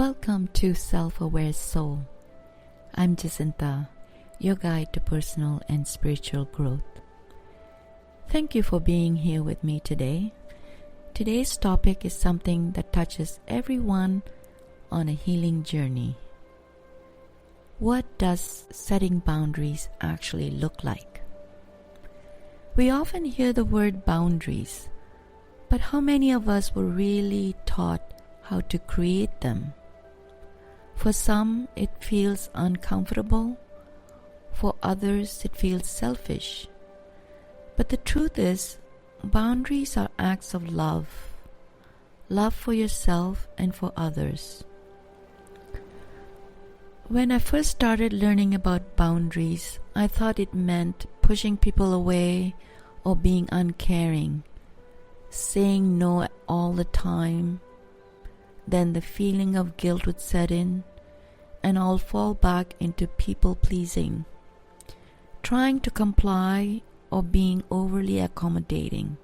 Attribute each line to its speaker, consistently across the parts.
Speaker 1: Welcome to Self-Aware Soul. I'm Jacinta, your guide to personal and spiritual growth. Thank you for being here with me today. Today's topic is something that touches everyone on a healing journey. What does setting boundaries actually look like? We often hear the word boundaries, but how many of us were really taught how to create them? For some, it feels uncomfortable. For others, it feels selfish. But the truth is, boundaries are acts of love. Love for yourself and for others. When I first started learning about boundaries, I thought it meant pushing people away or being uncaring, saying no all the time. Then the feeling of guilt would set in, and I'll fall back into people-pleasing, trying to comply or being overly accommodating,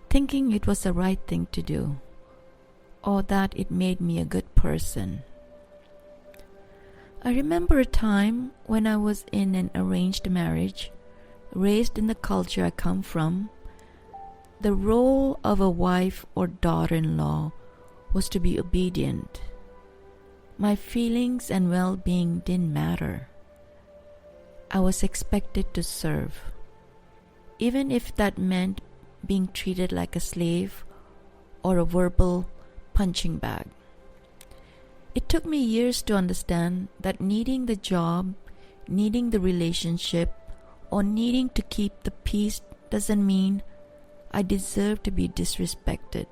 Speaker 1: thinking it was the right thing to do, or that it made me a good person. I remember a time when I was in an arranged marriage, raised in the culture I come from. The role of a wife or daughter-in-law was to be obedient. My feelings and well-being didn't matter. I was expected to serve, even if that meant being treated like a slave or a verbal punching bag. It took me years to understand that needing the job, needing the relationship, or needing to keep the peace doesn't mean I deserve to be disrespected.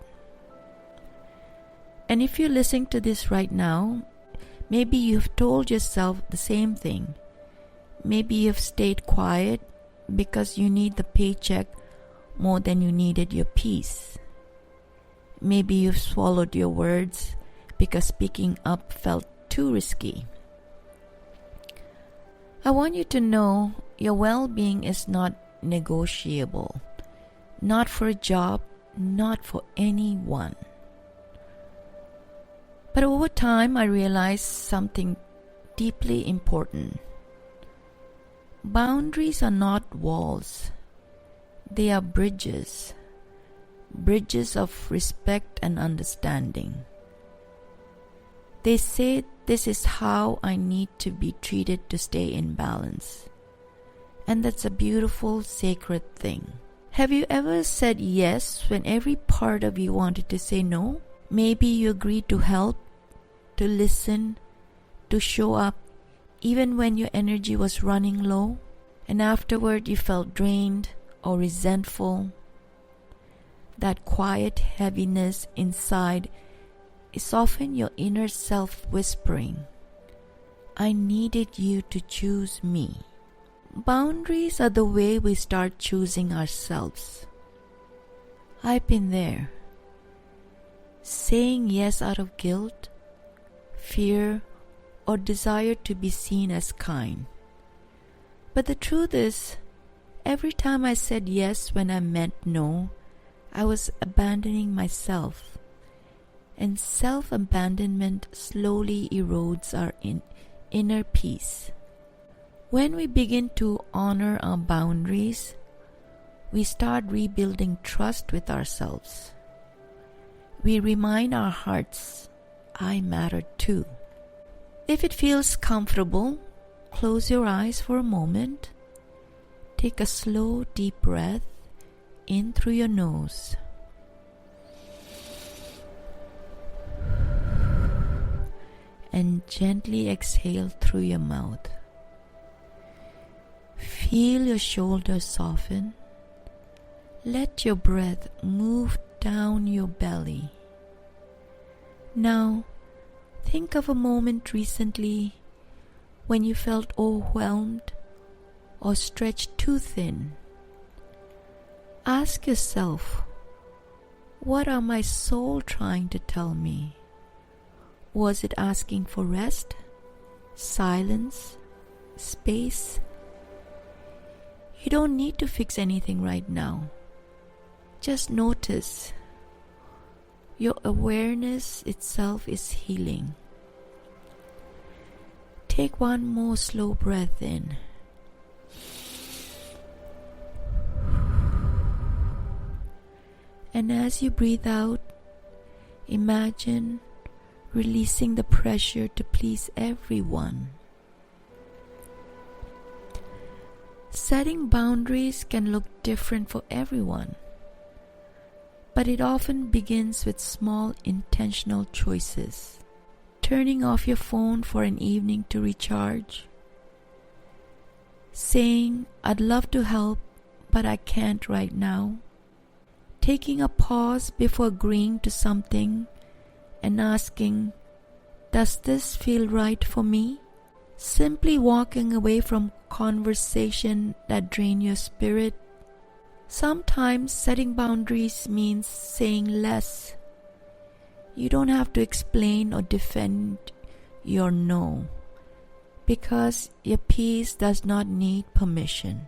Speaker 1: And if you're listening to this right now, maybe you've told yourself the same thing. Maybe you've stayed quiet because you need the paycheck more than you needed your peace. Maybe you've swallowed your words because speaking up felt too risky. I want you to know your well-being is not negotiable. Not for a job, not for anyone. But over time, I realized something deeply important. Boundaries are not walls. They are bridges. Bridges of respect and understanding. They say this is how I need to be treated to stay in balance. And that's a beautiful, sacred thing. Have you ever said yes when every part of you wanted to say no? Maybe you agreed to help, to listen, to show up, even when your energy was running low, and afterward you felt drained or resentful. That quiet heaviness inside is often your inner self whispering, I needed you to choose me. Boundaries are the way we start choosing ourselves. I've been there. Saying yes out of guilt, fear, or desire to be seen as kind. But the truth is, every time I said yes when I meant no, I was abandoning myself. And self-abandonment slowly erodes our inner peace. When we begin to honor our boundaries, we start rebuilding trust with ourselves. We remind our hearts, I matter too. If it feels comfortable, close your eyes for a moment. Take a slow, deep breath in through your nose. And gently exhale through your mouth. Feel your shoulders soften. Let your breath move down your belly. Now, think of a moment recently when you felt overwhelmed or stretched too thin. Ask yourself, what are my soul trying to tell me? Was it asking for rest, silence, space? You don't need to fix anything right now. Just notice. Your awareness itself is healing. Take one more slow breath in. And as you breathe out, imagine releasing the pressure to please everyone. Setting boundaries can look different for everyone, but it often begins with small intentional choices. Turning off your phone for an evening to recharge. Saying, "I'd love to help, but I can't right now." Taking a pause before agreeing to something and asking, "Does this feel right for me?" Simply walking away from conversation that drain your spirit. Sometimes setting boundaries means saying less. You don't have to explain or defend your no, because your peace does not need permission.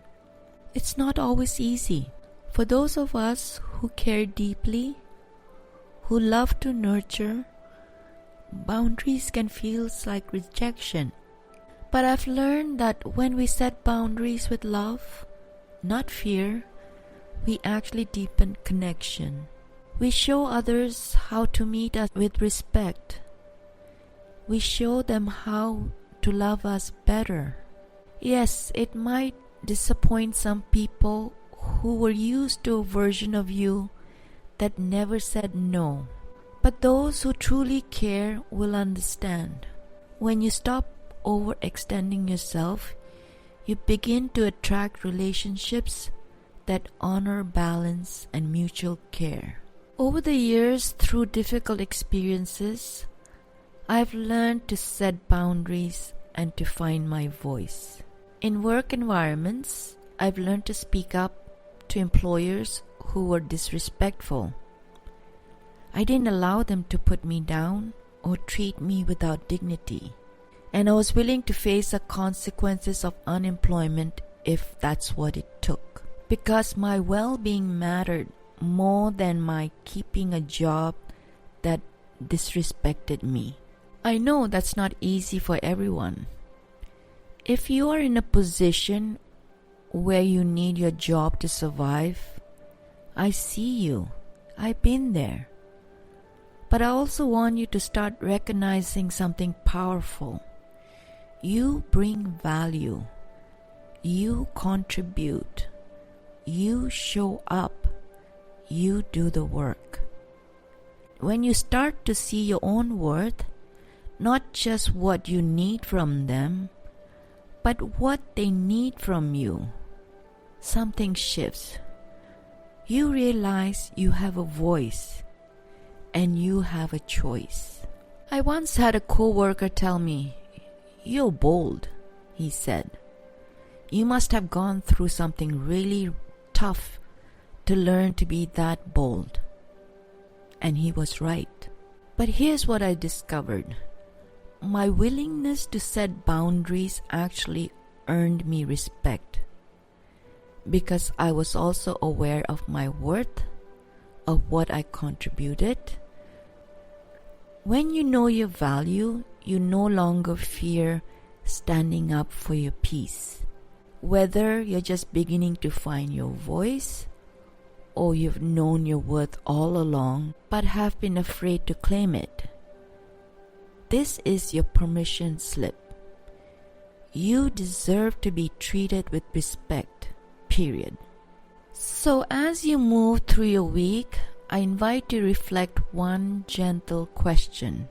Speaker 1: It's not always easy. For those of us who care deeply, who love to nurture, boundaries can feel like rejection. But I've learned that when we set boundaries with love, not fear, we actually deepen connection. We show others how to meet us with respect. We show them how to love us better. Yes, it might disappoint some people who were used to a version of you that never said no. But those who truly care will understand. When you stop overextending yourself, you begin to attract relationships that honor balance and mutual care. Over the years, through difficult experiences, I've learned to set boundaries and to find my voice. In work environments, I've learned to speak up to employers who were disrespectful. I didn't allow them to put me down or treat me without dignity. And I was willing to face the consequences of unemployment if that's what it took. Because my well-being mattered more than my keeping a job that disrespected me. I know that's not easy for everyone. If you are in a position where you need your job to survive, I see you. I've been there. But I also want you to start recognizing something powerful. You bring value. You contribute. You show up. You do the work. When you start to see your own worth, not just what you need from them, but what they need from you, something shifts. You realize you have a voice and you have a choice. I once had a coworker tell me, "You're bold," he said. "You must have gone through something really tough to learn to be that bold." And he was right. But here's what I discovered. My willingness to set boundaries actually earned me respect, because I was also aware of my worth, of what I contributed. When you know your value, you no longer fear standing up for your peace. Whether you're just beginning to find your voice, or you've known your worth all along but have been afraid to claim it, this is your permission slip. You deserve to be treated with respect, period. So as you move through your week, I invite you to reflect one gentle question.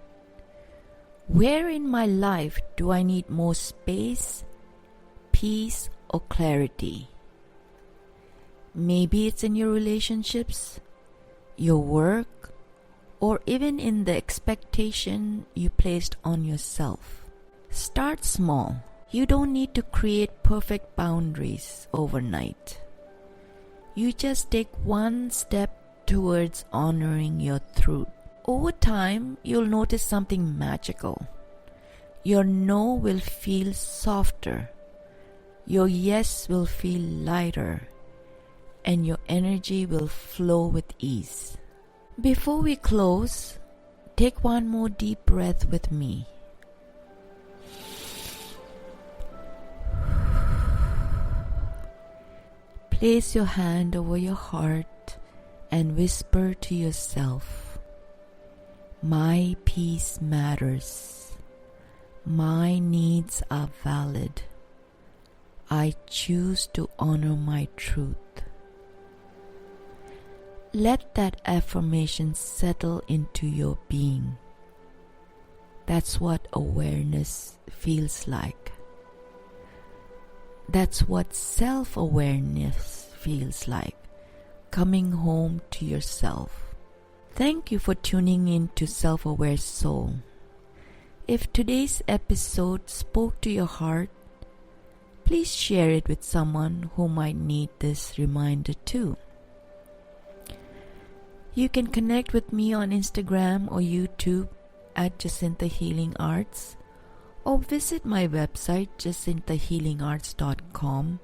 Speaker 1: Where in my life do I need more space, peace, or clarity? Maybe it's in your relationships, your work, or even in the expectation you placed on yourself. Start small. You don't need to create perfect boundaries overnight. You just take one step towards honoring your truth. Over time, you'll notice something magical. Your no will feel softer. Your yes will feel lighter. And your energy will flow with ease. Before we close, take one more deep breath with me. Place your hand over your heart and whisper to yourself, "My peace matters. My needs are valid. I choose to honor my truth." Let that affirmation settle into your being. That's what awareness feels like. That's what self-awareness feels like, coming home to yourself. Thank you for tuning in to Self-Aware Soul. If today's episode spoke to your heart, please share it with someone who might need this reminder too. You can connect with me on Instagram or YouTube at Jacinta Healing Arts, or visit my website jacintahealingarts.com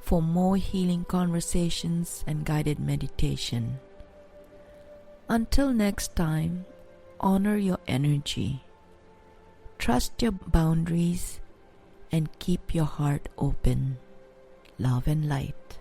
Speaker 1: for more healing conversations and guided meditation. Until next time, honor your energy, trust your boundaries, and keep your heart open. Love and light.